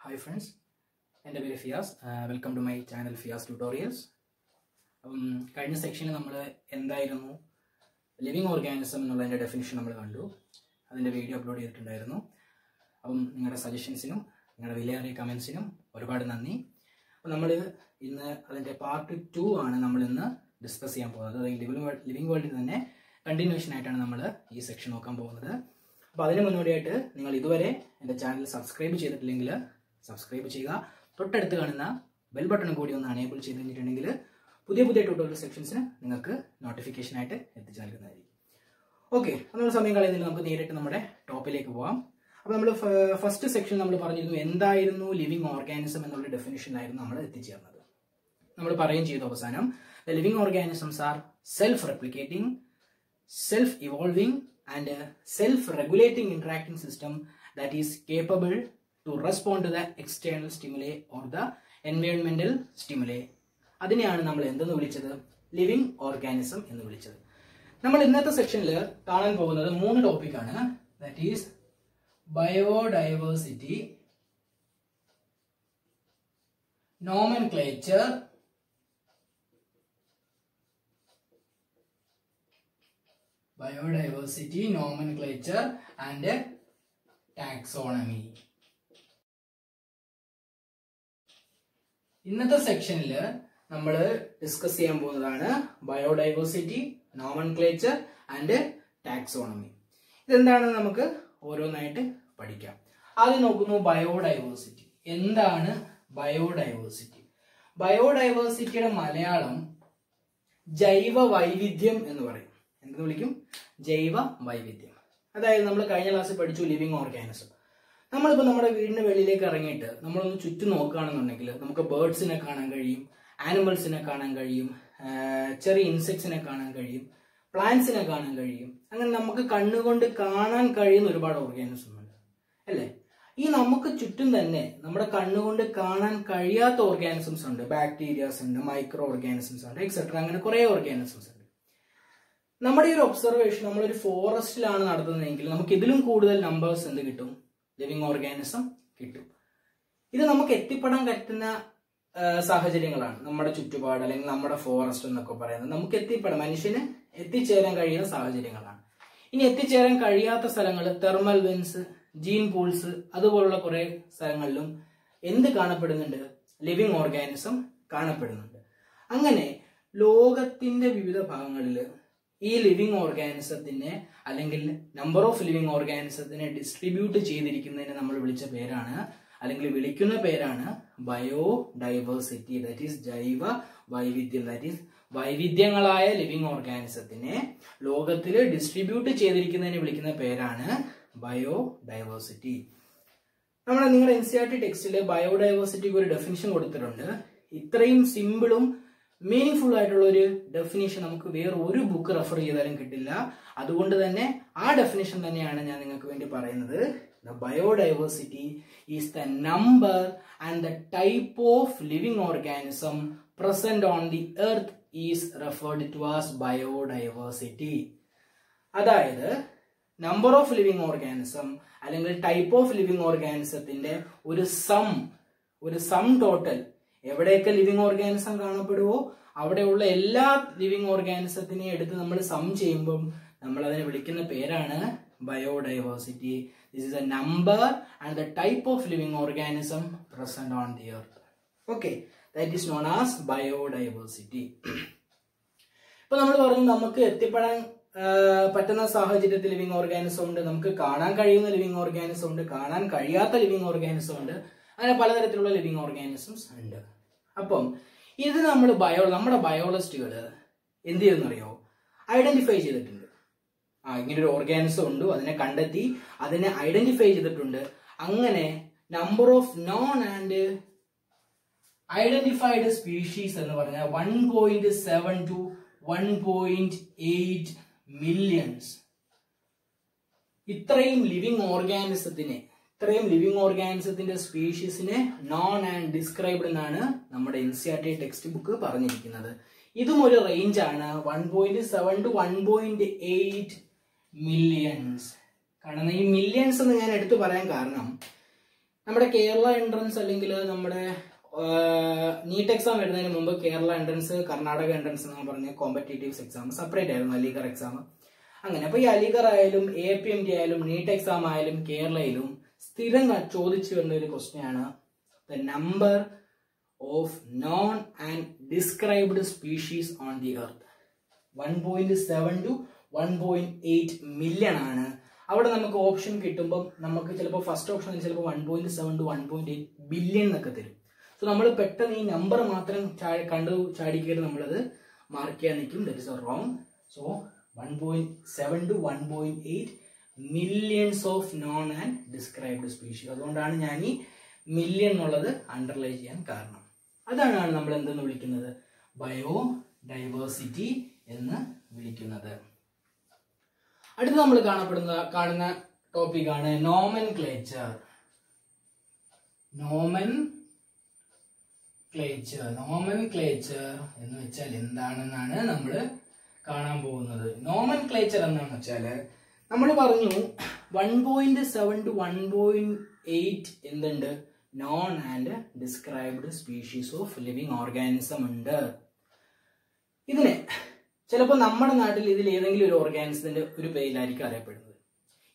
Hi friends, എൻ്റെ പേര് Fiyas. Welcome to my channel Fiyas tutorials. കഴിഞ്ഞ സെക്ഷനിൽ നമ്മൾ എന്തായിരുന്നു ലിവിങ് ഓർഗാനിസം എന്നുള്ളതിൻ്റെ ഡെഫിനിഷൻ നമ്മൾ കണ്ടു. അതിൻ്റെ വീഡിയോ അപ്ലോഡ് ചെയ്തിട്ടുണ്ടായിരുന്നു. അപ്പം നിങ്ങളുടെ സജഷൻസിനും നിങ്ങളുടെ വിലയേറിയ കമൻസിനും ഒരുപാട് നന്ദി. അപ്പം നമ്മൾ ഇന്ന് അതിൻ്റെ പാർട്ട് 2 ആണ് നമ്മളിന്ന് ഡിസ്കസ് ചെയ്യാൻ പോകുന്നത്. അതായത് ലിവിങ് വേൾഡിൽ തന്നെ കണ്ടിന്യൂഷൻ ആയിട്ടാണ് നമ്മൾ ഈ സെക്ഷൻ നോക്കാൻ പോകുന്നത്. അപ്പോൾ അതിന് മുന്നോടിയായിട്ട് നിങ്ങൾ ഇതുവരെ എൻ്റെ ചാനൽ സബ്സ്ക്രൈബ് ചെയ്തിട്ടില്ലെങ്കിൽ സബ്സ്ക്രൈബ് ചെയ്യുക. തൊട്ടടുത്ത് കാണുന്ന ബെൽ ബട്ടൺ കൂടി ഒന്ന് അനേബിൾ ചെയ്ത് കഴിഞ്ഞിട്ടുണ്ടെങ്കിൽ പുതിയ ട്യൂട്ടോറിയൽ സെക്ഷൻസിന് നിങ്ങൾക്ക് നോട്ടിഫിക്കേഷനായിട്ട് എത്തിച്ചു നൽകുന്നതായിരിക്കും. ഓക്കെ, നമ്മൾ സമയം കളയുന്നില്ല, നമുക്ക് നേരിട്ട് നമ്മുടെ ടോപ്പിലേക്ക് പോകാം. അപ്പോൾ നമ്മൾ ഫസ്റ്റ് സെക്ഷൻ നമ്മൾ പറഞ്ഞിരുന്നു എന്തായിരുന്നു ലിവിങ് ഓർഗാനിസം എന്നുള്ള ഡെഫിനിഷനിലായിരുന്നു നമ്മൾ എത്തിച്ചേർന്നത്. നമ്മൾ പറയുകയും ചെയ്തു അവസാനം, the living organisms are self replicating, self evolving and self-regulating interacting system that is capable to respond to the external stimuli or the environmental stimuli. അതിനെയാണ് നമ്മൾ എന്തെന്ന് വിളിച്ചത്? ലിവിങ് ഓർഗാനിസം എന്ന് വിളിച്ചത്. നമ്മൾ ഇന്നത്തെ സെക്ഷനിൽ കാണാൻ പോകുന്നത് 3 ടോപ്പിക്കാണ്. That is biodiversity, nomenclature, biodiversity, nomenclature and taxonomy. ഇന്നത്തെ സെക്ഷനിൽ നമ്മൾ ഡിസ്കസ് ചെയ്യാൻ പോകുന്നതാണ് ബയോഡൈവേഴ്സിറ്റി, നോമൻക്ലേച്ചർ ആൻഡ് ടാക്സോണമി. ഇതെന്താണെന്ന് നമുക്ക് ഓരോന്നായിട്ട് പഠിക്കാം. ആദ്യം നോക്കുന്നു ബയോഡൈവേഴ്സിറ്റി. എന്താണ് ബയോഡൈവേഴ്സിറ്റി? ബയോഡൈവേഴ്സിറ്റിയുടെ മലയാളം ജൈവ വൈവിധ്യം എന്ന് പറയും. എന്തെന്ന് വിളിക്കും? ജൈവ വൈവിധ്യം. അതായത് നമ്മൾ കഴിഞ്ഞ ക്ലാസ്സിൽ പഠിച്ചു ലിവിങ് ഓർഗാനിസം. നമ്മളിപ്പോൾ നമ്മുടെ വീടിന്റെ വെളിയിലേക്ക് ഇറങ്ങിയിട്ട് നമ്മളൊന്ന് ചുറ്റും നോക്കുകയാണെന്നുണ്ടെങ്കിൽ നമുക്ക് ബേർഡ്സിനെ കാണാൻ കഴിയും, ആനിമൽസിനെ കാണാൻ കഴിയും, ചെറിയ ഇൻസെക്ട്സിനെ കാണാൻ കഴിയും, പ്ലാന്റ്സിനെ കാണാൻ കഴിയും. അങ്ങനെ നമുക്ക് കണ്ണുകൊണ്ട് കാണാൻ കഴിയുന്ന ഒരുപാട് ഓർഗാനിസം ഉണ്ട് അല്ലേ? ഈ നമുക്ക് ചുറ്റും തന്നെ നമ്മുടെ കണ്ണുകൊണ്ട് കാണാൻ കഴിയാത്ത ഓർഗാനിസംസ് ഉണ്ട്. ബാക്ടീരിയാസ് ഉണ്ട്, മൈക്രോ ഓർഗാനിസംസ് ഉണ്ട്, എക്സെട്ര. അങ്ങനെ കുറെ ഓർഗാനിസംസ് ഉണ്ട്. നമ്മുടെ ഈ ഒരു ഒബ്സർവേഷൻ നമ്മളൊരു ഫോറസ്റ്റിലാണ് നടത്തുന്നതെങ്കിൽ നമുക്ക് ഇതിലും കൂടുതൽ നമ്പേഴ്സ് എന്ത് കിട്ടും? ലിവിങ് ഓർഗാനിസം കിട്ടും. ഇത് നമുക്ക് എത്തിപ്പെടാൻ പറ്റുന്ന സാഹചര്യങ്ങളാണ് നമ്മുടെ ചുറ്റുപാട് അല്ലെങ്കിൽ നമ്മുടെ ഫോറസ്റ്റ് എന്നൊക്കെ പറയുന്നത്. നമുക്ക് എത്തിപ്പെടാൻ, മനുഷ്യന് എത്തിച്ചേരാൻ കഴിയുന്ന സാഹചര്യങ്ങളാണ്. ഇനി എത്തിച്ചേരാൻ കഴിയാത്ത സ്ഥലങ്ങൾ, തെർമൽ വെൻസ്, ജീൻ പൂൾസ്, അതുപോലുള്ള കുറെ സ്ഥലങ്ങളിലും എന്ത് കാണപ്പെടുന്നുണ്ട്? ലിവിങ് ഓർഗാനിസം കാണപ്പെടുന്നുണ്ട്. അങ്ങനെ ലോകത്തിന്റെ വിവിധ ഭാഗങ്ങളിൽ ഈ ലിവിങ് ഓർഗാനിസത്തിനെ അല്ലെങ്കിൽ നമ്പർ ഓഫ് ലിവിങ് ഓർഗാനിസത്തിനെ ഡിസ്ട്രിബ്യൂട്ട് ചെയ്തിരിക്കുന്നതിനെ നമ്മൾ വിളിച്ച പേരാണ്, അല്ലെങ്കിൽ വിളിക്കുന്ന പേരാണ് ബയോഡൈവേഴ്സിറ്റി. ദാറ്റ് ഈസ് ജൈവ വൈവിധ്യം. ദാറ്റ് ഈസ് വൈവിധ്യങ്ങളായ ലിവിങ് ഓർഗാനിസത്തിനെ ലോകത്തിൽ ഡിസ്ട്രിബ്യൂട്ട് ചെയ്തിരിക്കുന്നതിനെ വിളിക്കുന്ന പേരാണ് ബയോഡൈവേഴ്സിറ്റി. നിങ്ങളുടെ NCERT ടെക്സ്റ്റിൽ ബയോഡൈവേഴ്സിറ്റിക്ക് ഒരു ഡെഫിനിഷൻ കൊടുത്തിട്ടുണ്ട്. ഇത്രയും സിമ്പിളും മീനിങ് ആയിട്ടുള്ള ഒരു ഡെഫിനിഷൻ നമുക്ക് വേറെ ഒരു ബുക്ക് റെഫർ ചെയ്താലും കിട്ടില്ല. അതുകൊണ്ട് തന്നെ ആ ഡെഫിനിഷൻ തന്നെയാണ് ഞാൻ നിങ്ങൾക്ക് വേണ്ടി പറയുന്നത്. The biodiversity is the number and the type of living organism present on the earth is referred to as biodiversity. അതായത് നമ്പർ ഓഫ് ലിവിങ് ഓർഗാനിസം അല്ലെങ്കിൽ ടൈപ്പ് ഓഫ് ലിവിങ് ഓർഗാനിസത്തിന്റെ ഒരു സം ടോട്ടൽ. എവിടെയൊക്കെ ലിവിങ് ഓർഗാനിസം കാണപ്പെടുവോ അവിടെയുള്ള എല്ലാ living ഓർഗാനിസത്തിനെ എടുത്ത് നമ്മൾ some ചെയ്യുമ്പോൾ നമ്മൾ അതിനെ വിളിക്കുന്ന പേരാണ് biodiversity. This is A number and the type of living organism present on the earth. Okay, that is known as biodiversity. ഇപ്പൊ നമ്മൾ പറഞ്ഞു നമുക്ക് എത്തിപ്പെടാൻ പറ്റുന്ന സാഹചര്യത്തിൽ ലിവിങ് ഓർഗാനിസം ഉണ്ട്, നമുക്ക് കാണാൻ കഴിയുന്ന ലിവിങ് ഓർഗാനിസം ഉണ്ട്, കാണാൻ കഴിയാത്ത ലിവിങ് ഓർഗാനിസം ഉണ്ട്. അങ്ങനെ പലതരത്തിലുള്ള ലിവിങ് ഓർഗാനിസംസ് ഉണ്ട്. അപ്പം ഇത് നമ്മുടെ ബയോളജിസ്റ്റുകൾ എന്ത് ചെയ്യുന്നറിയോ? ഐഡന്റിഫൈ ചെയ്തിട്ടുണ്ട്. ഇങ്ങനെ ഒരു ഓർഗാനിസം ഉണ്ട്, അതിനെ കണ്ടെത്തി, അതിനെ ഐഡന്റിഫൈ ചെയ്തിട്ടുണ്ട്. അങ്ങനെ number of non and identified species എന്ന് പറഞ്ഞാൽ 1.7 to 1.8 മില്യൺസ്. ഇത്രയും ലിവിങ് ഓർഗാനിസത്തിന്റെ സ്പീഷീസിനെ നോൺ ആൻഡ് ഡിസ്ക്രൈബ്ഡ് എന്നാണ് നമ്മുടെ NCERT ടെക്സ്റ്റ് ബുക്ക് പറഞ്ഞിരിക്കുന്നത്. ഇതും ഒരു റേഞ്ച് ആണ്, 1.7 to 1.8 മില്യൺസ്. കാരണം ഈ മില്യൺസ് എന്ന് ഞാൻ എടുത്തു പറയാൻ കാരണം നമ്മുടെ കേരള എൻട്രൻസ് അല്ലെങ്കിൽ നമ്മുടെ നീറ്റ് എക്സാം വരുന്നതിന് മുമ്പ് കേരള എൻട്രൻസ്, കർണാടക എൻട്രൻസ് എന്ന് പറഞ്ഞ കോമ്പറ്റേറ്റീവ്സ് എക്സാം സെപ്പറേറ്റ് ആയിരുന്നു, അലിഗർ എക്സാം. അങ്ങനെ അപ്പൊ ഈ അലിഗർ ആയാലും APMT ആയാലും നീറ്റ് എക്സാം ആയാലും കേരളയിലും സ്ഥിരം ചോദിച്ചു വരുന്ന ഒരു ക്വസ്റ്റ്യൻ ആണ് the number of non and described species on the earth. 1.7 to 1.8 million ആണ്. അവിടെ നമുക്ക് ഓപ്ഷൻ കിട്ടുമ്പോൾ നമുക്ക് ചിലപ്പോൾ ഫസ്റ്റ് ഓപ്ഷൻ ചിലപ്പോൾ 1.7 to 1.8 ബില്യൺ എന്നൊക്കെ തരും. സോ നമ്മൾ പെട്ടെന്ന് ഈ നമ്പർ മാത്രം കണ്ടു ചാടിക്കയറി നമ്മളത് മാർക്ക് ചെയ്യാൻ നിൽക്കും. That is wrong. So 1.7 to 1.8 millions of non and described species. അതുകൊണ്ടാണ് ഞാൻ ഈ മില്യൺ എന്നുള്ളത് അണ്ടർലൈൻ ചെയ്യാൻ കാരണം. അതാണ് നമ്മൾ എന്തെന്ന് വിളിക്കുന്നത്, ബയോഡൈവേഴ്സിറ്റി എന്ന് വിളിക്കുന്നത്. അടുത്ത നമ്മൾ കാണുന്ന ടോപ്പിക്കാണ് നോമൻക്ലേച്ചർ. നോമൻക്ലേച്ചർ എന്ന് വെച്ചാൽ എന്താണെന്നാണ് നമ്മൾ കാണാൻ പോകുന്നത്. നോമൻക്ലേച്ചർ എന്താണെന്ന് വെച്ചാൽ നമ്മൾ പറഞ്ഞു 1.7 to 1.8 എന്തുണ്ട്, non and described species of living organism ഉണ്ട്. ഇതിനെ ചിലപ്പോൾ നമ്മുടെ നാട്ടിൽ ഇതിൽ ഏതെങ്കിലും ഒരു ഓർഗാനിസത്തിന്റെ ഒരു പേരിലായിരിക്കും അറിയപ്പെടുന്നത്.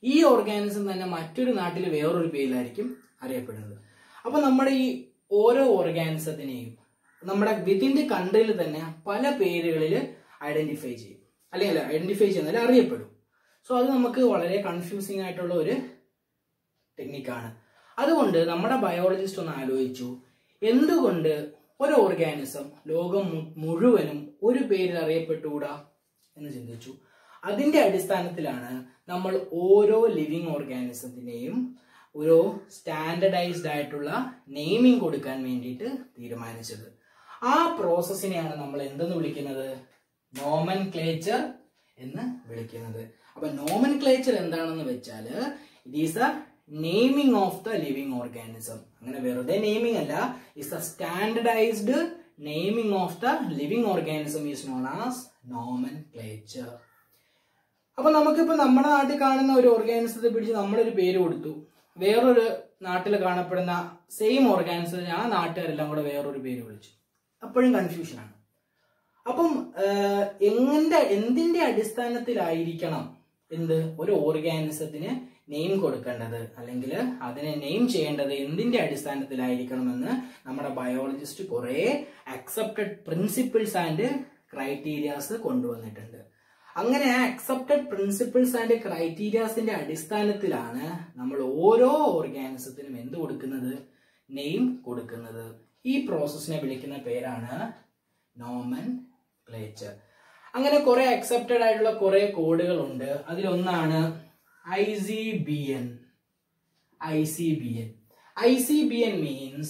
ഈ ഓർഗാനിസം തന്നെ മറ്റൊരു നാട്ടിൽ വേറൊരു പേരിലായിരിക്കും അറിയപ്പെടുന്നത്. അപ്പൊ നമ്മുടെ ഈ ഓരോ ഓർഗാനിസത്തിനെയും നമ്മുടെ വിത്തിൻ ദി കൺട്രിയിൽ തന്നെ പല പേരുകളിൽ ഐഡന്റിഫൈ ചെയ്യും, അല്ലെങ്കിൽ ഐഡന്റിഫൈ ചെയ്യുന്നതിൽ അറിയപ്പെടും. സോ അത് നമുക്ക് വളരെ കൺഫ്യൂസിങ് ആയിട്ടുള്ള ഒരു ടെക്നിക്കാണ്. അതുകൊണ്ട് നമ്മുടെ ബയോളജിസ്റ്റ് ഒന്ന് ആലോചിച്ചു, എന്തുകൊണ്ട് ഒരു ഓർഗാനിസം ലോകം മുഴുവനും ഒരു പേരിൽ അറിയപ്പെട്ടുകൂടാ എന്ന് ചിന്തിച്ചു. അതിന്റെ അടിസ്ഥാനത്തിലാണ് നമ്മൾ ഓരോ ലിവിങ് ഓർഗാനിസത്തിനെയും ഒരു സ്റ്റാൻഡർഡൈസ്ഡ് ആയിട്ടുള്ള നെയിമിംഗ് കൊടുക്കാൻ വേണ്ടിയിട്ട് തീരുമാനിച്ചത്. ആ പ്രോസസ്സിനെയാണ് നമ്മൾ എന്തെന്ന് വിളിക്കുന്നത്, നോമൻക്ലേച്ചർ എന്ന് വിളിക്കുന്നത്. അപ്പൊ നോമൻക്ലേച്ചർ എന്താണെന്ന് വെച്ചാൽ it is a naming of the living organism. അങ്ങനെ വെറുതെ നെയിമിംഗ് അല്ല, it's a standardized naming of the living organism is known as nomenclature. അപ്പൊ നമുക്കിപ്പോ നമ്മുടെ നാട്ടിൽ കാണുന്ന ഒരു ഓർഗാനിസത്തെ പിടിച്ച് നമ്മളൊരു പേര് കൊടുത്തു, വേറൊരു നാട്ടിൽ കാണപ്പെടുന്ന സെയിം ഓർഗാനിസത്തിന് ആ നാട്ടുകാരെല്ലാം കൂടെ വേറൊരു പേര് വിളിച്ചു, അപ്പോഴും കൺഫ്യൂഷനാണ്. അപ്പം എന്തിന്റെ അടിസ്ഥാനത്തിലായിരിക്കണം ഒരു ഓർഗാനിസത്തിന് നെയിം കൊടുക്കേണ്ടത്, അല്ലെങ്കിൽ അതിനെ നെയിം ചെയ്യേണ്ടത് എന്തിന്റെ അടിസ്ഥാനത്തിലായിരിക്കണമെന്ന് നമ്മുടെ ബയോളജിസ്റ്റ് കുറെ അക്സെപ്റ്റഡ് പ്രിൻസിപ്പിൾസ് ആൻഡ് ക്രൈറ്റീരിയാസ് കൊണ്ടുവന്നിട്ടുണ്ട്. അങ്ങനെ ആ അക്സെപ്റ്റഡ് പ്രിൻസിപ്പിൾസ് ആൻഡ് ക്രൈറ്റീരിയാസിന്റെ അടിസ്ഥാനത്തിലാണ് നമ്മൾ ഓരോ ഓർഗാനിസത്തിനും എന്ത് കൊടുക്കുന്നത്, നെയിം കൊടുക്കുന്നത്. ഈ പ്രോസസ്സിനെ വിളിക്കുന്ന പേരാണ് നോമൻക്ലേച്ചർ. അങ്ങനെ കുറെ അക്സെപ്റ്റഡ് ആയിട്ടുള്ള കുറെ കോഡുകൾ ഉണ്ട്. അതിലൊന്നാണ് ICBN. ICBN means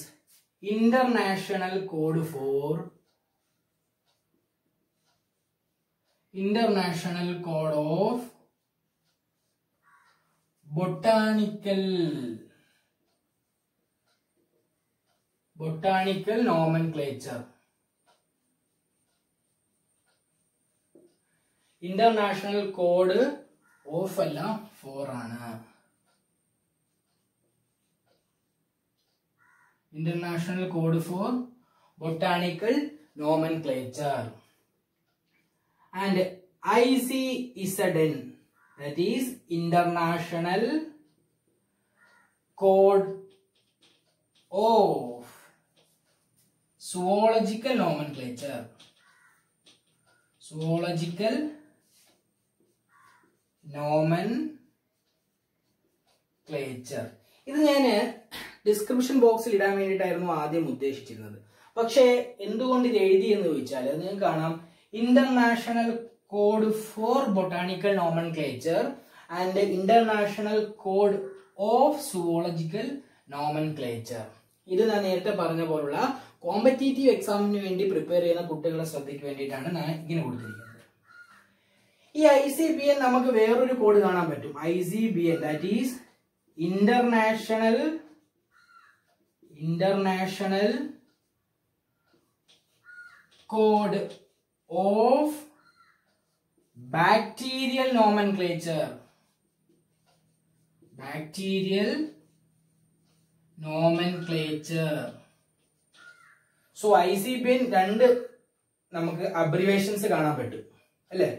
International Code of Botanical Nomenclature. International Code of അല്ല 4 ആണ്. International Code for Botanical Nomenclature. And ICSDN, that is International Code of Zoological Nomenclature. Zoological Nomenclature. ഇത് ഞാൻ ഡിസ്ക്രിപ്ഷൻ ബോക്സിൽ ഇടാൻ വേണ്ടിയിട്ടായിരുന്നു ആദ്യം ഉദ്ദേശിച്ചിരുന്നത്. പക്ഷേ എന്തുകൊണ്ട് ഇത് എഴുതി എന്ന് ചോദിച്ചാൽ നിങ്ങൾക്ക് കാണാം, international code for botanical nomenclature and international code of zoological nomenclature. ഇത് ഞാൻ നേരത്തെ പറഞ്ഞ പോലുള്ള കോമ്പറ്റേറ്റീവ് എക്സാമിന് വേണ്ടി പ്രിപ്പയർ ചെയ്യുന്ന കുട്ടികളുടെ ശ്രദ്ധയ്ക്ക് വേണ്ടിയിട്ടാണ് ഞാൻ ഇങ്ങനെ കൊടുത്തിരിക്കുന്നത്. ഈ ICBN നമുക്ക് വേറൊരു കോഡ് കാണാൻ പറ്റും. ICBN, that is international code of bacterial nomenclature. nomenclature. So ICBN രണ്ട് നമുക്ക് അബ്രിവേഷൻസ് കാണാൻ പറ്റും അല്ലേ?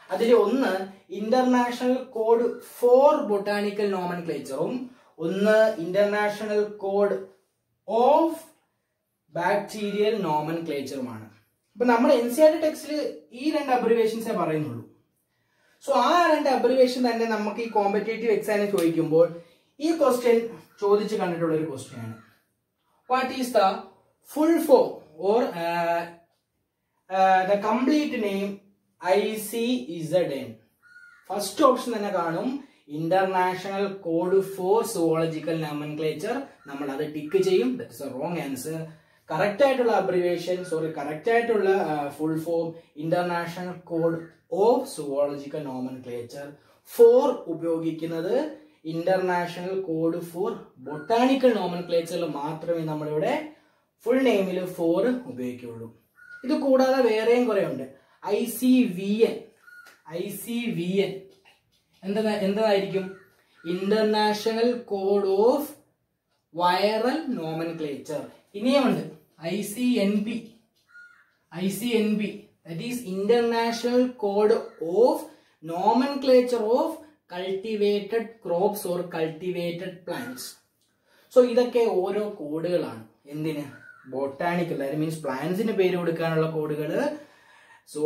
അതിൽ ഒന്ന് ഇന്റർനാഷണൽ കോഡ് ഫോർ ബൊട്ടാണിക്കൽ നോമൻക്ലേച്ചറും ഒന്ന് ഇന്റർനാഷണൽ കോഡ് ഓഫ് ബാക്ടീരിയൽ നോമൻക്ലേച്ചറുമാണ്. അപ്പൊ നമ്മുടെ NCERT ടെക്സ്റ്റിൽ ഈ രണ്ട് അബ്രിവേഷൻസേ പറയുന്നുള്ളൂ. സോ ആ രണ്ട് അബ്രിവേഷൻ തന്നെ നമുക്ക് ഈ കോമ്പറ്റേറ്റീവ് എക്സാമിന് ചോദിക്കുമ്പോൾ ഈ ക്വസ്റ്റ്യൻ ചോദിച്ചു കണ്ടിട്ടുള്ള ഒരു ക്വസ്റ്റ്യൻ ആണ്. What is the full form or the complete name ICZN? First option തന്നെ കാണും international code for zoological nomenclature. നമ്മൾ അത് ടിക്ക് ചെയ്യും. That is a wrong answer. Correct ആയിട്ടുള്ള അബ്രിവേഷൻ കറക്റ്റ് ആയിട്ടുള്ള full form international code of zoological nomenclature. For ഉപയോഗിക്കുന്നത് international code for botanical നോമൻക്ലേച്ചറിൽ മാത്രമേ നമ്മളിവിടെ ഫുൾ നെയിമിൽ ഫോർ ഉപയോഗിക്കുള്ളൂ. ഇത് കൂടാതെ വേറെയും കുറെ ഉണ്ട്. ICVN എന്തായിരിക്കും? International code of viral nomenclature. ഇനിയുമുണ്ട് ICNB, that is International Code of Nomenclature of Cultivated Crops or Cultivated Plants. So ഇതൊക്കെ ഓരോ കോഡുകളാണ്. എന്തിന്? ബൊട്ടാണിക്കൽ, ദാറ്റ് മീൻസ് പ്ലാന്റ്സിന് പേര് കൊടുക്കാനുള്ള കോഡുകൾ, സോ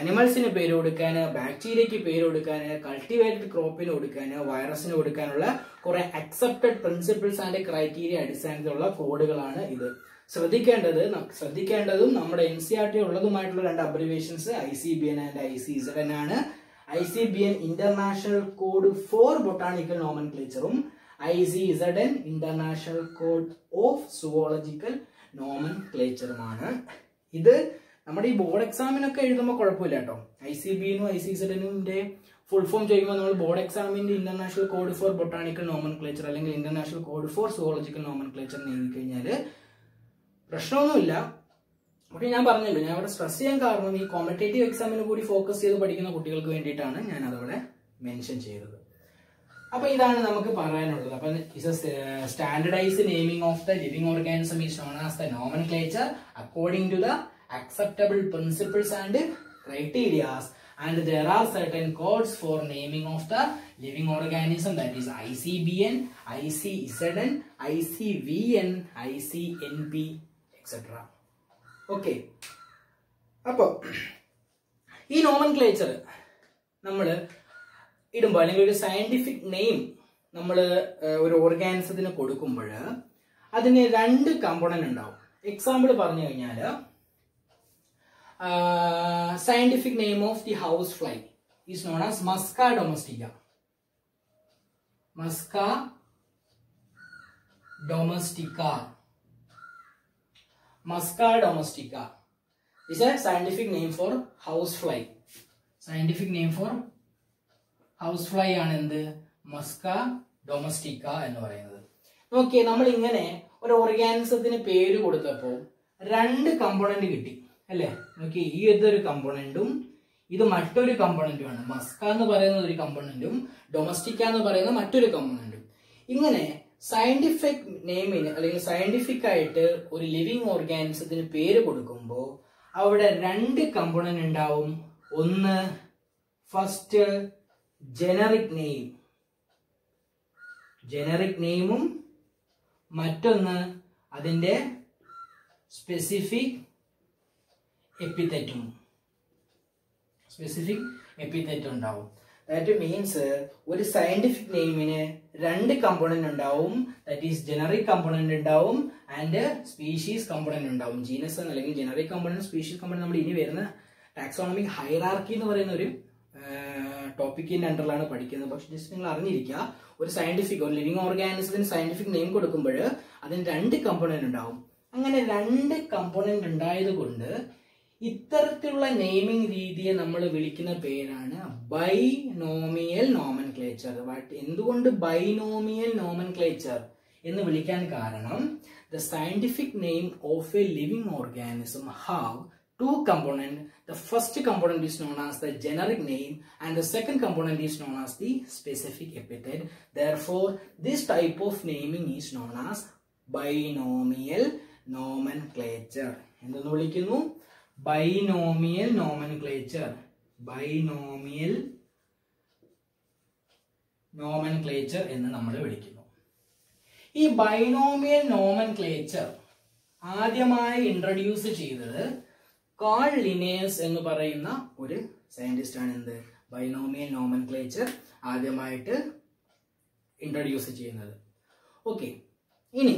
അനിമൽസിന് പേര് കൊടുക്കാൻ, ബാക്ടീരിയക്ക് പേര് കൊടുക്കാൻ, കൾട്ടിവേറ്റഡ് ക്രോപ്പിന് കൊടുക്കാൻ, വൈറസിന് കൊടുക്കാനുള്ള കുറെ അക്സെപ്റ്റഡ് പ്രിൻസിപ്പിൾസ് ആൻഡ് ക്രൈറ്റീരിയ അടിസ്ഥാനത്തിലുള്ള കോഡുകളാണ് ഇത്. ശ്രദ്ധിക്കേണ്ടതും നമ്മുടെ NCERT ഉള്ളതുമായിട്ടുള്ള രണ്ട് അബ്രിവേഷൻസ് ICBN ആൻഡ് ICZN ആണ്. ICBN international code for botanical നോമൻക്ലേച്ചറും ICZN international code of zoological നോമൻക്ലേച്ചറുമാണ്. ഇത് നമ്മുടെ ഈ ബോർഡ് എക്സാമിനൊക്കെ എഴുതുമ്പോൾ കുഴപ്പമില്ല കേട്ടോ. ICBN ICZN ഫുൾ ഫോം ചെയ്യുമ്പോൾ നമ്മൾ ബോർഡ് എക്സാമിന്റെ international code for botanical nomenclature അല്ലെങ്കിൽ international code for zoological nomenclature എഴുതി കഴിഞ്ഞാൽ പ്രശ്നമൊന്നുമില്ല. പക്ഷെ ഞാൻ പറഞ്ഞല്ലോ, ഞാൻ അവിടെ സ്ട്രെസ് ചെയ്യാൻ കാരണം ഈ കോമ്പറ്റേറ്റീവ് എക്സാമിന് കൂടി ഫോക്കസ് ചെയ്ത് പഠിക്കുന്ന കുട്ടികൾക്ക് വേണ്ടിയിട്ടാണ് ഞാൻ അതവിടെ മെൻഷൻ ചെയ്തത്. അപ്പൊ ഇതാണ് നമുക്ക് പറയാനുള്ളത്. അപ്പൊ standardize naming of the living organism is known as the nomenclature according to the acceptable principles and criterias, and there are certain codes for naming of the living organism, that is ICBN, ICZN, ICVN, ICNP, etc. Okay. അപ്പോ ഈ nomenclature നമ്മൾ ഇടുമ്പോൾ അല്ലെങ്കിൽ ഒരു scientific name നമ്മൾ ഒരു ഓർഗാനിസത്തിന് കൊടുക്കുമ്പോൾ അതിന് രണ്ട് കമ്പോണന്റ് ഉണ്ടാവും. എക്സാമ്പിൾ പറഞ്ഞു കഴിഞ്ഞാൽ scientific name of the housefly is known as Musca domestica. Musca domestica. Musca domestica is a scientific name for housefly. Scientific name for housefly ആണ് എന്ത്? Musca domestica എന്ന് പറയുന്നത്. നോക്കിയേ, നമ്മൾ ഇങ്ങനെ ഒരു ഓർഗാനിസത്തിന് പേര് കൊടുത്തപ്പോൾ രണ്ട് കമ്പോണന്റ് കിട്ടി അല്ലേ? നോക്കി, ഈ ഇതൊരു കമ്പോണന്റും ഇത് മറ്റൊരു കമ്പോണന്റുമാണ്. മസ്ക എന്ന് പറയുന്നത് ഒരു കമ്പോണന്റും ഡൊമസ്റ്റിക്ക എന്ന് പറയുന്നത് മറ്റൊരു കമ്പോണന്റും. ഇങ്ങനെ സയന്റിഫിക് നെയിമിന് അല്ലെങ്കിൽ സയന്റിഫിക് ആയിട്ട് ഒരു ലിവിംഗ് ഓർഗാനിസത്തിന് പേര് കൊടുക്കുമ്പോൾ അവിടെ രണ്ട് കമ്പോണന്റ് ഉണ്ടാവും. ഒന്ന് ഫസ്റ്റ് ജനറിക് നെയിമും മറ്റൊന്ന് അതിന്റെ സ്പെസിഫിക് എപ്പിതെറ്റും ഉണ്ടാവും. ദാറ്റ് മീൻസ് ഒരു സയന്റിഫിക് നെയിമിന് രണ്ട് കമ്പോണന്റ് ഉണ്ടാവും. ദാറ്റ് ഈസ് ജനറിക് കമ്പോണന്റ് ഉണ്ടാവും ആൻഡ് സ്പീഷീസ് കമ്പോണന്റ് ഉണ്ടാവും. ജീനസ് അല്ലെങ്കിൽ ജനറിക് കമ്പോണന്റ്, സ്പീഷീസ് കമ്പോണന്റ് നമ്മൾ ഇനി വരുന്ന ടാക്സോണമിക് ഹൈറാർക്കി എന്ന് പറയുന്ന ഒരു ടോപ്പിക്കിന്റെ അണ്ടറിലാണ് പഠിക്കുന്നത്. പക്ഷെ ജസ്റ്റ് നിങ്ങൾ അറിഞ്ഞിരിക്കുക, ഒരു ലിവിംഗ് ഓർഗാനിസത്തിന് സയന്റിഫിക് നെയിം കൊടുക്കുമ്പോൾ അതിന് രണ്ട് കമ്പോണന്റ് ഉണ്ടാവും. അങ്ങനെ രണ്ട് കമ്പോണന്റ് ഉണ്ടായത് കൊണ്ട് ഇത്തരത്തിലുള്ള നെയിമിംഗ് രീതിയെ നമ്മൾ വിളിക്കുന്ന പേരാണ് ബൈനോമിയൽ നോമൻക്ലേച്ചർ. എന്തുകൊണ്ട് ബൈനോമിയൽ നോമൻക്ലേച്ചർ എന്ന് വിളിക്കാൻ കാരണം, the scientific name of a living organism have two components. The first component is known as the generic name and the second component is known as the specific epithet. Therefore, this type of naming is known as binomial nomenclature. എന്തെന്ന് വിളിക്കുന്നു? Binomial nomenclature. Binomial nomenclature എന്ന് നമ്മൾ വിളിക്കുന്നു. ഈ binomial nomenclature ആദ്യമായി introduce ചെയ്തത് call Linnaeus എന്ന് പറയുന്ന ഒരു സയന്റിസ്റ്റ് ആണ് എന്ത് ബൈനോമിയൽ നോമൻക്ലേച്ചർ ആദ്യമായിട്ട് ഇൻട്രൊഡ്യൂസ് ചെയ്യുന്നത്. ഓക്കെ, ഇനി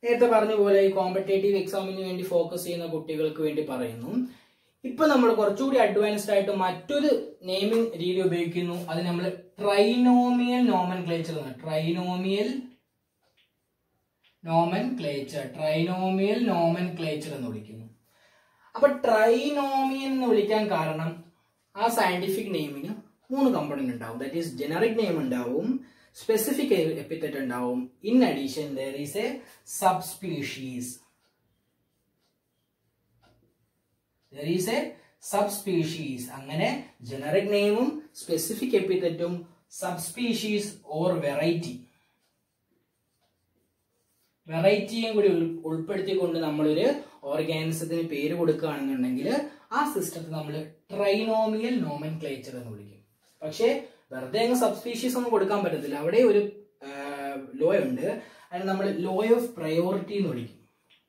നേരത്തെ പറഞ്ഞ പോലെ ഈ കോമ്പറ്റേറ്റീവ് എക്സാമിന് വേണ്ടി ഫോക്കസ് ചെയ്യുന്ന കുട്ടികൾക്ക് വേണ്ടി പറയുന്നു. ഇപ്പൊ നമ്മൾ കുറച്ചുകൂടി അഡ്വാൻസ്ഡ് ആയിട്ട് മറ്റൊരു നെയിമിംഗ് രീതി ഉപയോഗിക്കുന്നു. അത് നമ്മൾ ട്രൈനോമിയൽ നോമൻക്ലേച്ചർ ട്രൈനോമിയൽ നോമൻക്ലേച്ചർ എന്ന് വിളിക്കുന്നു. അപ്പൊ ട്രൈനോമിയൽ എന്ന് വിളിക്കാൻ കാരണം ആ സയന്റിഫിക് നെയിമിന് 3 കമ്പോണന്റ് ഉണ്ടാവും. ദാറ്റ് ഈസ് ജനറിക് നെയിം ഉണ്ടാവും, സ്പെസിഫിക് എപ്പിത്തറ്റ് ഉണ്ടാവും. In addition there is a subspecies. അങ്ങനെ ജനറിക് നെയിമും സ്പെസിഫിക് എപ്പിത്തറ്റും സബ്സ്പീഷീസ് ഓർ വെറൈറ്റിയും കൂടി ഉൾപ്പെടുത്തിക്കൊണ്ട് നമ്മളൊരു ഓർഗാനിസത്തിന് പേര് കൊടുക്കുകയാണെന്നുണ്ടെങ്കിൽ ആ സിസ്റ്റത്തെ നമ്മൾ ട്രൈനോമിയൽ നോമൻക്ലേച്ചർ എന്ന് വിളിക്കും. പക്ഷേ വെറുതെ അങ്ങ് സബ്സ്പീഷീസ് ഒന്നും കൊടുക്കാൻ പറ്റത്തില്ല. അവിടെ ഒരു ലോ ഉണ്ട്, അതിന് നമ്മൾ ലോ ഓഫ് പ്രയോറിറ്റി എന്ന് വിളിക്കും.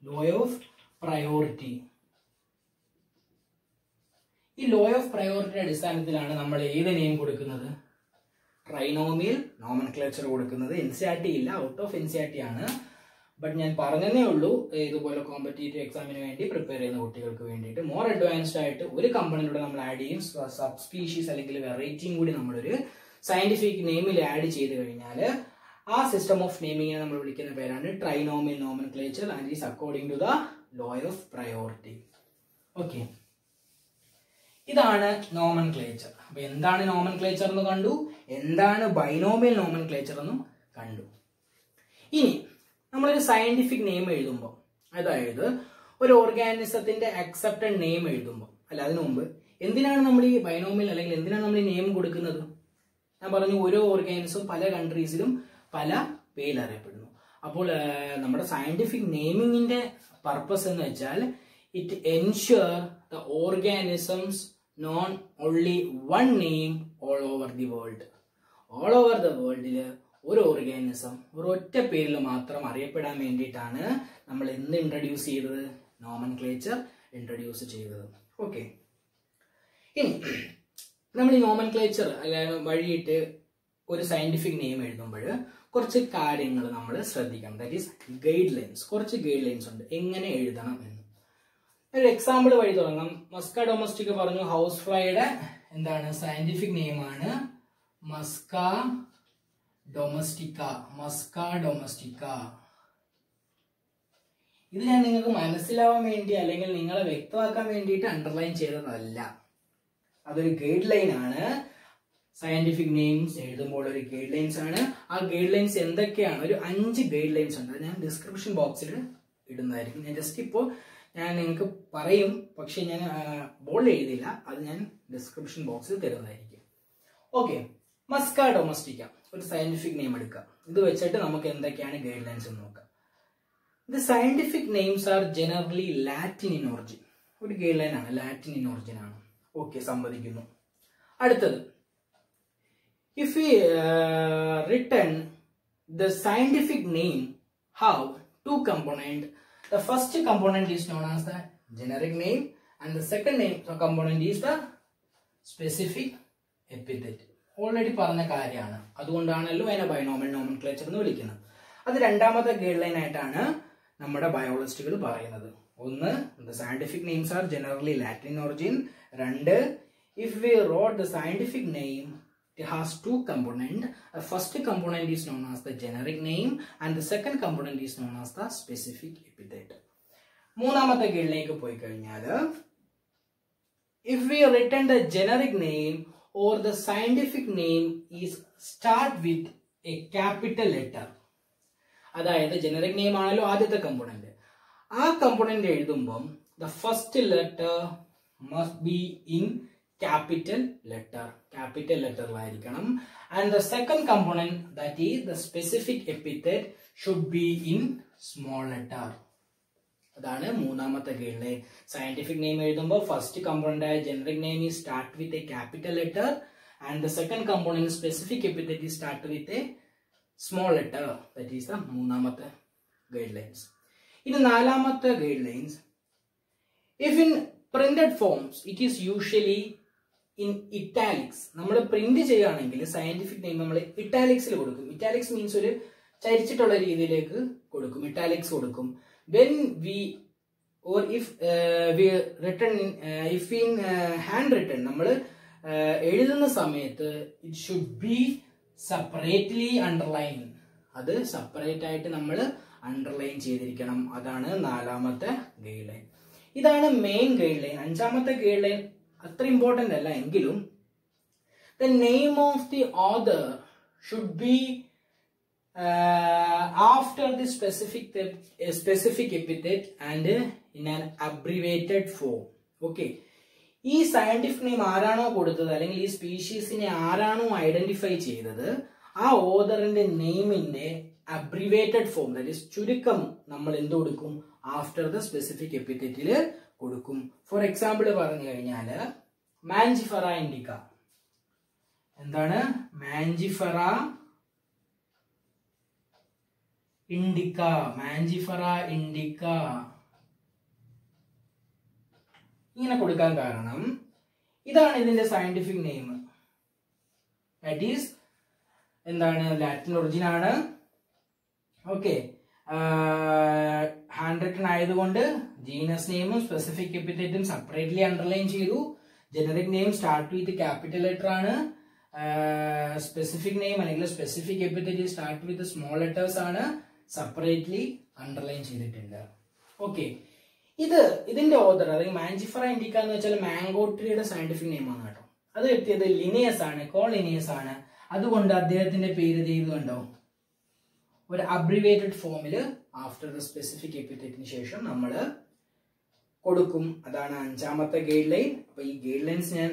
Law of priority. ഈ ലോ ഓഫ് പ്രയോറിറ്റിയുടെ അടിസ്ഥാനത്തിലാണ് നമ്മൾ ഏത് നെയിം കൊടുക്കുന്നത്? ട്രൈനോമിയൽ നോമൻക്ലേച്ചർ കൊടുക്കുന്നത്. NCERT ഇല്ല, ഔട്ട് ഓഫ് NCERT ആണ്. ബട്ട് ഞാൻ പറഞ്ഞതേ ഉള്ളൂ, ഇതുപോലെ കോമ്പറ്റേറ്റീവ് എക്സാമിന് വേണ്ടി പ്രിപ്പയർ ചെയ്യുന്ന കുട്ടികൾക്ക് വേണ്ടിയിട്ട് മോർ അഡ്വാൻസ്ഡ് ആയിട്ട് ഒരു കമ്പണിലൂടെ നമ്മൾ ആഡ് ചെയ്യും. സബ്സ്പീഷീസ് അല്ലെങ്കിൽ വെറൈറ്റിയും കൂടി നമ്മളൊരു സയന്റിഫിക് നെയിമിൽ ആഡ് ചെയ്ത് കഴിഞ്ഞാൽ ആ സിസ്റ്റം ഓഫ് നെയിമിങ്ങിനെ നമ്മൾ വിളിക്കുന്ന പേരാണ് trinomial nomenclature and is according to the law of priority. Okay, ഇതാണ് നോമൻക്ലേച്ചർ. അപ്പൊ എന്താണ് നോമൻക്ലേച്ചർ എന്ന് കണ്ടു, എന്താണ് ബൈനോമിയൽ നോമൻക്ലേച്ചർ എന്നും കണ്ടു. ഇനി നമ്മളൊരു സയന്റിഫിക് നെയിം എഴുതുമ്പോൾ, അതായത് ഒരു ഓർഗാനിസത്തിന്റെ അക്സെപ്റ്റഡ് നെയിം എഴുതുമ്പോൾ, അല്ല അതിനു മുമ്പ് എന്തിനാണ് നമ്മൾ ഈ ബൈനോമിയൽ അല്ലെങ്കിൽ എന്തിനാണ് നമ്മൾ ഈ നെയിം കൊടുക്കുന്നത്? ഞാൻ പറഞ്ഞു ഓരോ ഓർഗാനിസും പല കൺട്രീസിലും പല പേരിൽ അറിയപ്പെടുന്നു. അപ്പോൾ നമ്മുടെ സയന്റിഫിക് നെയിമിങ്ങിന്റെ പർപ്പസ് എന്ന് വെച്ചാൽ it ensure the organisms known only one name all over the world. All over the വേൾഡില് ഒരു ഓർഗാനിസം ഒരൊറ്റ പേരിൽ മാത്രം അറിയപ്പെടാൻ വേണ്ടിയിട്ടാണ് നമ്മൾ എന്ത് ഇൻട്രൊഡ്യൂസ് ചെയ്തത്? നോമൻക്ലേച്ചർ ഇൻട്രൊഡ്യൂസ് ചെയ്തത്. ഓക്കെ, ഇനി നമ്മൾ ഈ നോമൻക്ലേച്ചർ വഴിയിട്ട് ഒരു സയന്റിഫിക് നെയിം എഴുതുമ്പോൾ കുറച്ച് കാര്യങ്ങൾ നമ്മൾ ശ്രദ്ധിക്കണം. That is guide lines. കുറച്ച് ഗൈഡ് ലൈൻസ് ഉണ്ട് എങ്ങനെ എഴുതണം എന്ന്. ഒരു എക്സാമ്പിൾ വഴി തുടങ്ങാം. മസ്ക ഡൊമസ്റ്റിക്ക പറഞ്ഞു, ഹൗസ് ഫ്ലൈയുടെ എന്താണ് സയന്റിഫിക് നെയിമാണ് മസ്ക ഡൊമസ്റ്റിക്ക. ഇത് ഞാൻ നിങ്ങൾക്ക് മനസ്സിലാവാൻ വേണ്ടി അല്ലെങ്കിൽ നിങ്ങളെ വ്യക്തമാക്കാൻ വേണ്ടിയിട്ട് അണ്ടർലൈൻ ചെയ്തതല്ല. അതൊരു ഗൈഡ് ലൈൻ ആണ്. സയന്റിഫിക് നെയിംസ് എഴുതുമ്പോൾ ഒരു ഗൈഡ് ലൈൻസ് ആണ്. ആ ഗൈഡ് ലൈൻസ് എന്തൊക്കെയാണ്? ഒരു 5 ഗൈഡ് ലൈൻസ് ഉണ്ട്. ഞാൻ ഡിസ്ക്രിപ്ഷൻ ബോക്സിൽ ഇടുന്നതായിരിക്കും. ഞാൻ ജസ്റ്റ് ഇപ്പോൾ ഞാൻ നിങ്ങൾക്ക് പറയും, പക്ഷെ ഞാൻ ബോർഡിൽ എഴുതില്ല. അത് ഞാൻ ഡിസ്ക്രിപ്ഷൻ ബോക്സിൽ തരുന്നതായിരിക്കും. ഓക്കെ, മസ്ക ഡൊമസ്റ്റിക്ക ഒരു സയന്റിഫിക് നെയിം എടുക്കുക. ഇത് വെച്ചിട്ട് നമുക്ക് എന്തൊക്കെയാണ് ഗൈഡ് ലൈൻസ് എന്ന് നോക്കാം. The scientific names are generally Latin in origin. ഒരു ഗൈഡ് ലൈൻ ആണ്, ലാറ്റിൻ ഇൻ ഒറിജിൻ ആണ്. ഓക്കെ, സമ്മതിക്കുന്നു. അടുത്തത്, if we written the scientific name have 2 components. The first component is known as the generic name and the second component is the specific epithet. Already പറഞ്ഞ കാര്യമാണ്, അതുകൊണ്ടാണല്ലോ അതിനെ binomial nomenclature എന്ന് വിളിക്കുന്നത്. അത് രണ്ടാമത്തെ ഗൈഡ് ലൈൻ ആയിട്ടാണ് നമ്മുടെ ബയോളജിസ്റ്റുകൾ പറയുന്നത്. ഒന്ന്, the scientific names are generally Latin origin. 2, if we wrote the scientific name, it has 2 components. The first component is known as the generic name and the second component is known as the specific epithet. മൂന്നാമത്തെ ഗൈഡിലേക്ക് പോയി കഴിഞ്ഞാൽ, if we written the generic name or the scientific name is start with a capital letter. അതായത് generic name ആണല്ലോ ആദ്യത്തെ component. ആ component എഴുതുമ്പം the first letter must be in capital letter ആയിരിക്കണം. And the second component, that is the specific epithet, should be in small letter. അതാണ് മൂന്നാമത്തെ guide line. Scientific name എഴുതുമ്പോൾ first component ആയ generic name is start with a capital letter and the second component specific epithet is start with a small letter. That is the മൂന്നാമത്തെ guide lines. ഇനി നാലാമത്തെ guide lines, if in printed forms it is usually in italics. നമ്മൾ print ചെയ്യുകയാണെങ്കിൽ scientific name നമ്മൾ ഇറ്റാലിക്സിൽ കൊടുക്കും. Italics means ഒരു ചരിച്ചിട്ടുള്ള രീതിയിലേക്ക് കൊടുക്കും, ഇറ്റാലിക്സ് കൊടുക്കും. When we or if we written if in handwritten നമ്മൾ എഴുതുന്ന സമയത്ത് it should be separately underline. അത് സെപ്പറേറ്റ് ആയിട്ട് നമ്മൾ അണ്ടർലൈൻ ചെയ്തിരിക്കണം. അതാണ് നാലാമത്തെ ഗൈഡ് ലൈൻ. ഇതാണ് മെയിൻ ഗൈഡ് ലൈൻ. അഞ്ചാമത്തെ ഗൈഡ് ലൈൻ അത്ര ഇമ്പോർട്ടന്റ് അല്ല എങ്കിലും the name of the author should be after the specific epithet and in an abbreviated form. Okay, ഈ സയന്റിഫിക് നെയിം ആരാണോ കൊടുത്തത് അല്ലെങ്കിൽ ഈ സ്പീഷീസിനെ ആരാണോ ഐഡന്റിഫൈ ചെയ്തത് ആ ഓതറിന്റെ നെയിമിന്റെ അബ്രിവേറ്റഡ് ഫോം, ദാറ്റ് ഈസ് ചുരുക്കം, നമ്മൾ എന്ത് കൊടുക്കും? ആഫ്റ്റർ ദ സ്പെസിഫിക് എപ്പിത്തറ്റില് കൊടുക്കും. ഫോർ എക്സാമ്പിൾ പറഞ്ഞു കഴിഞ്ഞാല് മാഞ്ചിഫെറ ഇൻഡിക്ക. എന്താണ് മാഞ്ചിഫെറ ഇൻഡിക്ക? മാഞ്ചിഫെറ ഇൻഡിക്ക ഇങ്ങനെ കൊടുക്കാൻ കാരണം ഇതാണ് ഇതിന്റെ സയന്റിഫിക് നെയിം. ദാറ്റ് ഈസ് എന്താണ്? ലാറ്റിൻ ഒറിജിൻ ആണ്. ഓക്കെ, ഹാൻഡ് റിട്ടൺ ആയതുകൊണ്ട് ജീനസ് നെയിമും സ്പെസിഫിക് എപ്പിത്തറ്റും സെപ്പറേറ്റ്ലി അണ്ടർലൈൻ ചെയ്തു. Generic name start with capital letter ആണ്. സ്പെസിഫിക് നെയിം അല്ലെങ്കിൽ specific epithet start with small letters ആണ്, സെപ്പറേറ്റ്ലി അണ്ടർലൈൻ ചെയ്തിട്ടുണ്ട്. ഓക്കെ, ഇതിന്റെ ഓതർ അല്ലെങ്കിൽ മാഞ്ചിഫെറ ഇൻഡിക്ക എന്ന് വെച്ചാൽ മാംഗോ ട്രീയുടെ സയന്റിഫിക് നെയിം ആണ് കേട്ടോ. അത് എത്തിയത് ലിനിയസ് ആണ്, കോൾ ലിനിയസ് ആണ്. അതുകൊണ്ട് അദ്ദേഹത്തിന്റെ പേര് ചെയ്തുകൊണ്ടോ ഒരു അബ്രിവേറ്റഡ് ഫോമില് ആഫ്റ്റർ ദ സ്പെസിഫിക് എപ്പിത്തറ്റിന് ശേഷം നമ്മൾ കൊടുക്കും. അതാണ് അഞ്ചാമത്തെ ഗൈഡ് ലൈൻ. അപ്പൊ ഈ ഗൈഡ് ലൈൻസ് ഞാൻ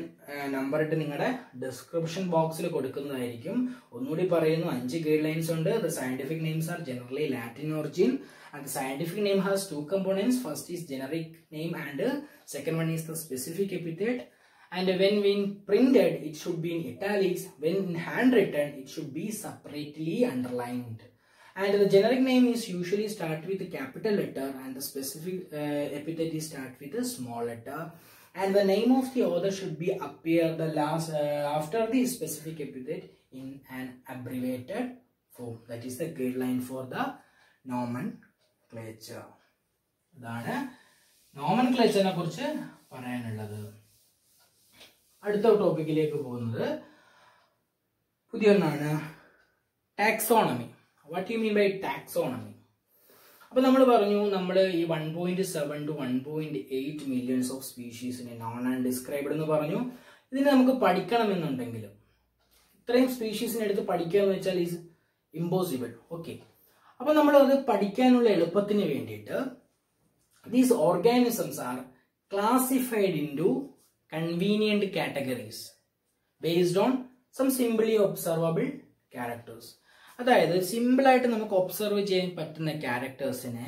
നമ്പർ ഇട്ട് നിങ്ങളുടെ ഡിസ്ക്രിപ്ഷൻ ബോക്സിൽ കൊടുക്കുന്നതായിരിക്കും. ഒന്നുകൂടി പറയുന്നു, 5 ഗൈഡ് ലൈൻസ് ഉണ്ട്. The scientific names are generally Latin origin and the scientific name has 2 components. First is generic name and second one is the specific epithet. And when printed it should be in italics. When handwritten it should be separately underlined. And the generic name is usually start with a capital letter and the specific epithet is start with a small letter. And the name of the author should be appear the last after the specific epithet in an abbreviated form. That is the guideline for the nomenclature. അതാണ് നോമൻക്ലേച്ചറിനെ കുറിച്ച് പറയാനുള്ളത്. അടുത്ത ടോപ്പിക്കിലേക്ക് പോകുന്നത് പുതിയൊന്നാണ്, taxonomy. What you mean by taxonomy? അപ്പൊ നമ്മൾ പറഞ്ഞു, നമ്മൾ ഈ 1.7 to 1.8 മില്യൺസ് ഓഫ് സ്പീഷീസിനെ നോൺ ആൻഡ് ഡിസ്ക്രൈബ്ഡ് എന്ന് പറഞ്ഞു. ഇതിനെ നമുക്ക് പഠിക്കണമെന്നുണ്ടെങ്കിൽ ഇത്രയും സ്പീഷീസിനെ എടുത്ത് പഠിക്കുക എന്ന് വെച്ചാൽ ഈസ് ഇമ്പോസിബിൾ. ഓക്കെ, അപ്പൊ നമ്മൾ അത് പഠിക്കാനുള്ള എളുപ്പത്തിന് വേണ്ടിയിട്ട് these organisms are classified into convenient categories based on some simply observable characters. അതായത് സിമ്പിളായിട്ട് നമുക്ക് ഒബ്സർവ് ചെയ്യാൻ പറ്റുന്ന ക്യാരക്ടേഴ്സിനെ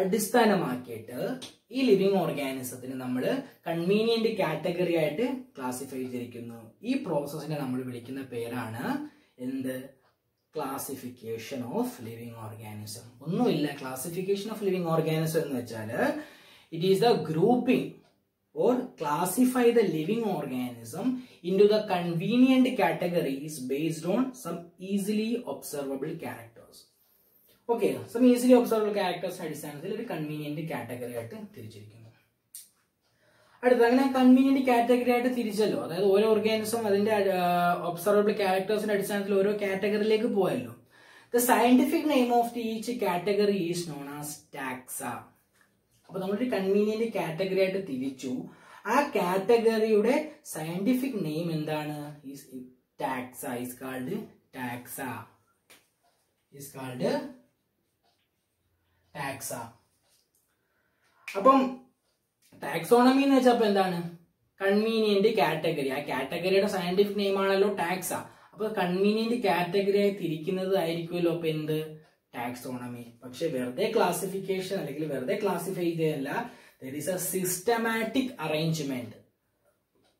അടിസ്ഥാനമാക്കിയിട്ട് ഈ ലിവിങ് ഓർഗാനിസത്തിന് നമ്മൾ കൺവീനിയന്റ് കാറ്റഗറി ആയിട്ട് ക്ലാസിഫൈ ചെയ്തിരിക്കുന്നു. ഈ പ്രോസസ്സിനെ നമ്മൾ വിളിക്കുന്ന പേരാണ് എന്ത്? Classification of living organism. ഒന്നുമില്ല, ക്ലാസിഫിക്കേഷൻ ഓഫ് ലിവിങ് ഓർഗാനിസം എന്ന് വെച്ചാൽ it is the grouping or classify the living organism into the convenient categories based on some easily observable characters. Okay, some easily observable characters അടിസ്ഥാനത്തിൽ ഒരു convenient category ആയിട്ട് തിരിച്ചിരിക്കുന്നു. അടുത്ത അങ്ങനെ convenient category ആയിട്ട് തിരിച്ചല്ലോ, അതായത് ഓരോ ഓർഗാനിസം അതിന്റെ ഒബ്സർവബിൾ ക്യാരക്ടേഴ്സിന്റെ അടിസ്ഥാനത്തിൽ ഓരോ കാറ്റഗറിയിലേക്ക് പോയല്ലോ. The scientific name of each category is known as taxa. അപ്പൊ നമ്മളൊരു കൺവീനിയന്റ് കാറ്റഗറി ആയിട്ട് തിരിച്ചു. ആ കാറ്റഗറിയുടെ സയന്റിഫിക് നെയിം എന്താണ്? Taxa. Is called taxa. Is called taxa. അപ്പം ടാക്സോണമി എന്ന് വെച്ചപ്പോ എന്താണ്? Convenient category. ആ കാറ്റഗറിയുടെ സയന്റിഫിക് നെയിം ആണല്ലോ ടാക്സ. അപ്പൊ കൺവീനിയന്റ് കാറ്റഗറി ആയി തിരിക്കുന്നത് ആയിരിക്കുമല്ലോ അപ്പൊ എന്ത്? ടാക്സോണമി. പക്ഷെ വെറുതെ ക്ലാസിഫിക്കേഷൻ അല്ലെങ്കിൽ വെറുതെ classify ചെയ്തല്ല, there is a systematic arrangement.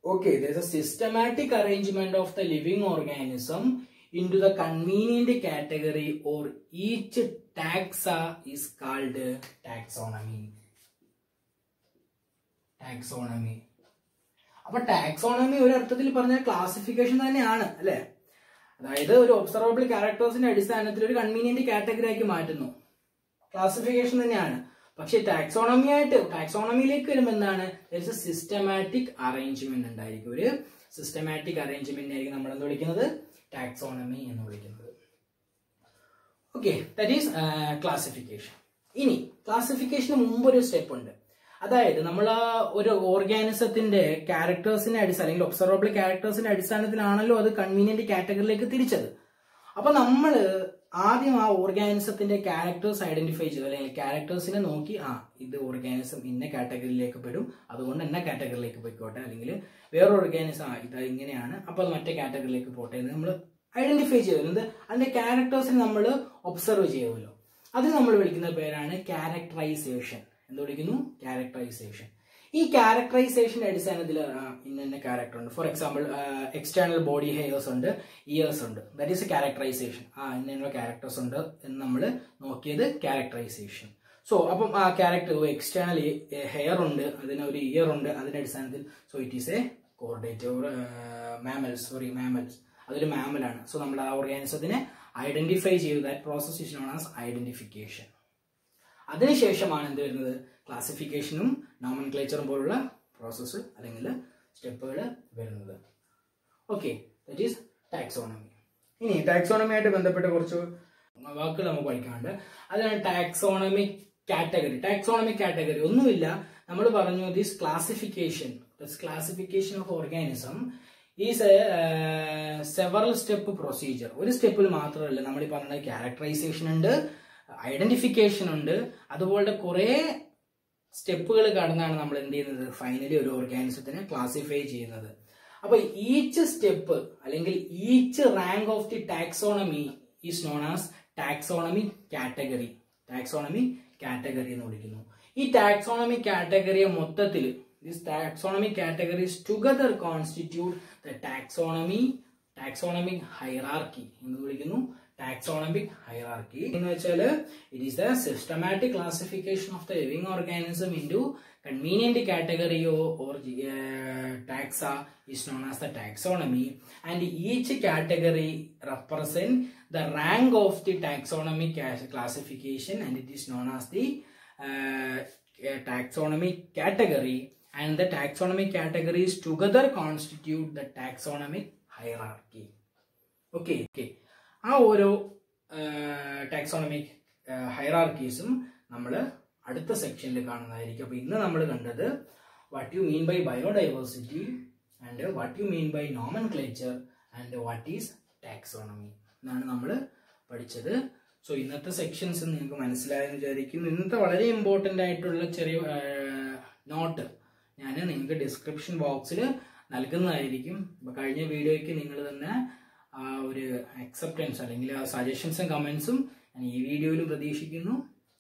Okay, there is a systematic arrangement of the living organism into the convenient category, or each taxa is called taxonomy. Taxonomy. അപ്പൊ taxonomy ഒരു അർത്ഥത്തിൽ പറഞ്ഞ ക്ലാസിഫിക്കേഷൻ തന്നെയാണ് അല്ലെ? അതായത് ഒരു ഒബ്സർവബിൾ ക്യാരക്ടേഴ്സിന്റെ അടിസ്ഥാനത്തിൽ ഒരു കൺവീനിയന്റ് കാറ്റഗറി ആക്കി മാറ്റുന്നു. ക്ലാസിഫിക്കേഷൻ തന്നെയാണ്. പക്ഷെ ടാക്സോണമിയിലേക്ക് വരുമ്പോൾ എന്താണ്? സിസ്റ്റമാറ്റിക് അറേഞ്ച്മെന്റ് ഉണ്ടായിരിക്കും. ഒരു സിസ്റ്റമാറ്റിക് അറേഞ്ച്മെന്റ് ആയിരിക്കും നമ്മൾ എന്ത് വിളിക്കുന്നത്? ടാക്സോണമി എന്ന് വിളിക്കുന്നത്. Okay, that is classification. ഇനി ക്ലാസിഫിക്കേഷന് മുമ്പ് ഒരു സ്റ്റെപ്പ് ഉണ്ട്. അതായത് നമ്മൾ ഒരു ഓർഗാനിസത്തിന്റെ ക്യാരക്ടേഴ്സിന്റെ അല്ലെങ്കിൽ ഒബ്സർവബിൾ ക്യാരക്ടേഴ്സിന്റെ അടിസ്ഥാനത്തിലാണല്ലോ അത് കൺവീനിയന്റ് കാറ്റഗറിയിലേക്ക് തിരിച്ചത്. അപ്പൊ നമ്മൾ ആദ്യം ആ ഓർഗാനിസത്തിന്റെ ക്യാരക്ടേഴ്സ് ഐഡന്റിഫൈ ചെയ്തു, അല്ലെങ്കിൽ ക്യാരക്ടേഴ്സിനെ നോക്കി ഇത് ഓർഗാനിസം ഇന്ന കാറ്റഗറിയിലേക്ക് പെടും, അതുകൊണ്ട് എന്ന കാറ്റഗറിയിലേക്ക് പോയിക്കോട്ടെ, അല്ലെങ്കിൽ വേറെ ഓർഗാനിസം ഇത് ഇങ്ങനെയാണ്, അപ്പൊ അത് മറ്റേ കാറ്റഗറിയിലേക്ക് പോട്ടെ എന്ന് നമ്മൾ ഐഡന്റിഫൈ ചെയ്തു. അതിന്റെ ക്യാരക്ടേഴ്സിനെ നമ്മൾ ഒബ്സർവ് ചെയ്യുമല്ലോ. അത് നമ്മൾ വിളിക്കുന്ന പേരാണ് ക്യാരക്ടറൈസേഷൻ. എന്ത് വിളിക്കുന്നു? ക്യാരക്ടറൈസേഷൻ. ഈ ക്യാരക്ടറൈസേഷന്റെ അടിസ്ഥാനത്തിൽ ഇന്ന ക്യാരക്ടർ ഉണ്ട്. For example external body hairs ഉണ്ട്, ഇയേഴ്സ് ഉണ്ട്. That is characterization. ഇന്ന ക്യാരക്ടേഴ്സ് ഉണ്ട് എന്ന് നമ്മൾ നോക്കിയത് ക്യാരക്ടറൈസേഷൻ. സോ അപ്പം ആ ക്യാരക്ടർ എക്സ്റ്റേണൽ ഹെയർ ഉണ്ട്, അതിന് ഒരു ഇയർ ഉണ്ട്, അതിന്റെ അടിസ്ഥാനത്തിൽ so it is A chordate or mammals. അതൊരു മാമലാണ്. സോ നമ്മൾ ആ ഓർഗാനിസത്തിനെ ഐഡന്റിഫൈ ചെയ്തു. That process is known as identification. അതിനുശേഷമാണ് എന്ത് വരുന്നത്? ക്ലാസിഫിക്കേഷനും നോമൻക്ലേച്ചറും പോലുള്ള പ്രോസസ്സ് അല്ലെങ്കിൽ സ്റ്റെപ്പുകൾ വരുന്നത്. Okay, that is taxonomy. ഇനി ടാക്സോണമിയായിട്ട് ബന്ധപ്പെട്ട കുറച്ച് വാക്കുകൾ നമുക്ക് പഠിക്കാനുണ്ട്. അതാണ് ടാക്സോണമിക് കാറ്റഗറി. ടാക്സോണമിക് കാറ്റഗറി ഒന്നുമില്ല, നമ്മൾ പറഞ്ഞു this classification of organism is several step procedure. ഒരു സ്റ്റെപ്പിൽ മാത്രമല്ല, നമ്മൾ ഈ പറഞ്ഞത് ക്യാരക്ടറൈസേഷൻ ഉണ്ട്, ഐഡന്റിഫിക്കേഷൻ ഉണ്ട്, അതുപോലെ കുറെ സ്റ്റെപ്പുകൾ കടന്നാണ് നമ്മൾ എന്ത് ചെയ്യുന്നത്? ഫൈനലി ഒരു ഓർഗാനിസത്തിനെ ക്ലാസിഫൈ ചെയ്യുന്നത്. അപ്പൊ ഈച്ച് സ്റ്റെപ്പ് അല്ലെങ്കിൽ each rank of the taxonomy is known as taxonomy category. Taxonomy category എന്ന് വിളിക്കുന്നു. ഈ ടാക്സോണമി കാറ്റഗറിയെ മൊത്തത്തിൽ this taxonomic categories together constitute the taxonomic hierarchy എന്ന് വിളിക്കുന്നു. Taxonomic hierarchy എന്ന് വെച്ചാൽ it is the systematic classification of the living organism into convenient category or taxa is known as the taxonomy, and each category represent the rank of the taxonomic classification, and it is known as the taxonomic category, and the taxonomic categories together constitute the taxonomic hierarchy. Okay. ആ ഓരോ taxonomic ഹൈറാർക്കീസും നമ്മൾ അടുത്ത സെക്ഷനിൽ കാണുന്നതായിരിക്കും. അപ്പൊ ഇന്ന് നമ്മൾ കണ്ടത് what you mean by biodiversity and what you mean by nomenclature and what is taxonomy എന്നാണ് നമ്മൾ പഠിച്ചത്. സോ ഇന്നത്തെ സെക്ഷൻസ് നിങ്ങൾക്ക് മനസ്സിലായെന്ന് വിചാരിക്കുന്നു. ഇന്നത്തെ വളരെ ഇമ്പോർട്ടൻ്റ് ആയിട്ടുള്ള ചെറിയ നോട്ട് ഞാൻ നിങ്ങൾക്ക് ഡിസ്ക്രിപ്ഷൻ ബോക്സിൽ നൽകുന്നതായിരിക്കും. അപ്പൊ കഴിഞ്ഞ വീഡിയോയ്ക്ക് നിങ്ങൾ തന്നെ ആ ഒരു അക്സെപ്റ്റൻസ് അല്ലെങ്കിൽ ആ സജഷൻസും കമന്റ്സും ഞാൻ ഈ വീഡിയോയിലും പ്രതീക്ഷിക്കുന്നു.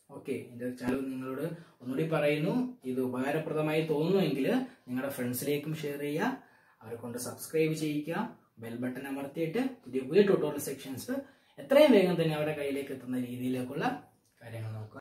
ഓക്കെ, എൻ്റെ ചാനൽ നിങ്ങളോട് ഒന്നുകൂടി പറയുന്നു, ഇത് ഉപകാരപ്രദമായി തോന്നുമെങ്കിൽ നിങ്ങളുടെ ഫ്രണ്ട്സിലേക്കും ഷെയർ ചെയ്യുക, അവരെ കൊണ്ട് സബ്സ്ക്രൈബ് ചെയ്യിക്കുക, ബെൽ ബട്ടൺ അമർത്തിയിട്ട് പുതിയ ട്യൂട്ടോറിയൽ സെക്ഷൻസ് എത്രയും വേഗം തന്നെ അവരുടെ കയ്യിലേക്ക് എത്തുന്ന രീതിയിലേക്കുള്ള കാര്യങ്ങൾ നോക്കുക.